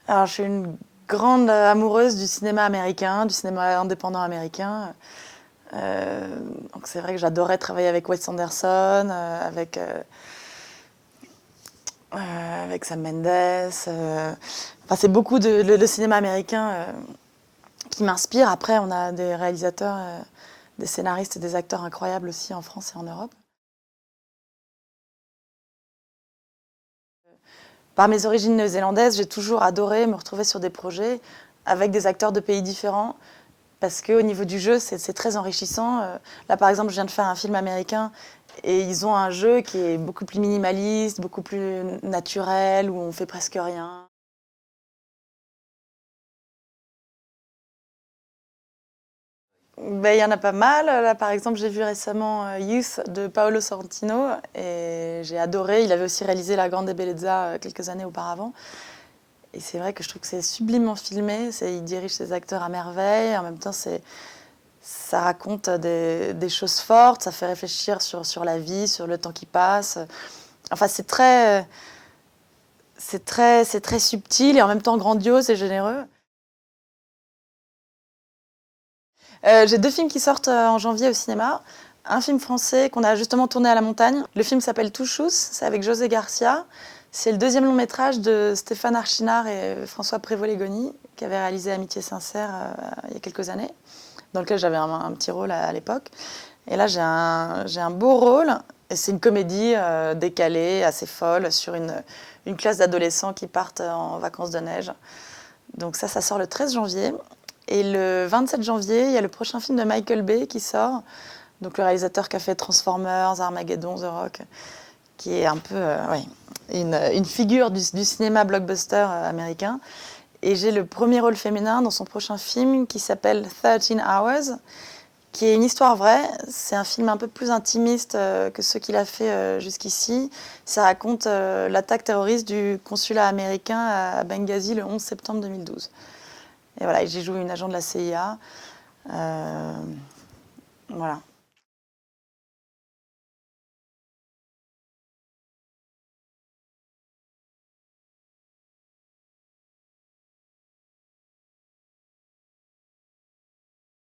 Alors, je suis une grande amoureuse du cinéma américain, du cinéma indépendant américain. Euh, donc c'est vrai que j'adorais travailler avec Wes Anderson, avec Sam Mendes. Enfin, c'est beaucoup de cinéma américain qui m'inspire. Après, on a des réalisateurs, des scénaristes et des acteurs incroyables aussi en France et en Europe. Par mes origines néo-zélandaises, j'ai toujours adoré me retrouver sur des projets avec des acteurs de pays différents. Parce qu'au niveau du jeu, c'est très enrichissant. Là, par exemple, je viens de faire un film américain et ils ont un jeu qui est beaucoup plus minimaliste, beaucoup plus naturel, où on fait presque rien. Ben, il y en a pas mal. Là, par exemple, j'ai vu récemment Youth de Paolo Sorrentino et j'ai adoré. Il avait aussi réalisé La Grande Bellezza quelques années auparavant. Et c'est vrai que je trouve que c'est sublimement filmé. Il dirige ses acteurs à merveille. En même temps, ça raconte des choses fortes, ça fait réfléchir sur la vie, sur le temps qui passe. Enfin, c'est très subtil et en même temps grandiose et généreux. J'ai deux films qui sortent en janvier au cinéma. Un film français qu'on a justement tourné à la montagne. Le film s'appelle Touchous, c'est avec José Garcia. C'est le deuxième long métrage de Stéphane Archinard et François Prévost-Légony, qui avaient réalisé Amitié sincère il y a quelques années, dans lequel j'avais un petit rôle à l'époque. Et là, j'ai un beau rôle. Et c'est une comédie décalée, assez folle, sur une classe d'adolescents qui partent en vacances de neige. Donc ça sort le 13 janvier. Et le 27 janvier, il y a le prochain film de Michael Bay qui sort. Donc le réalisateur qui a fait Transformers, Armageddon, The Rock, qui est un peu ouais, une figure du cinéma blockbuster américain. Et j'ai le premier rôle féminin dans son prochain film qui s'appelle 13 Hours, qui est une histoire vraie. C'est un film un peu plus intimiste que ceux qu'il a fait jusqu'ici. Ça raconte l'attaque terroriste du consulat américain à Benghazi le 11 septembre 2012. Et voilà, j'y joue une agent de la CIA. Voilà.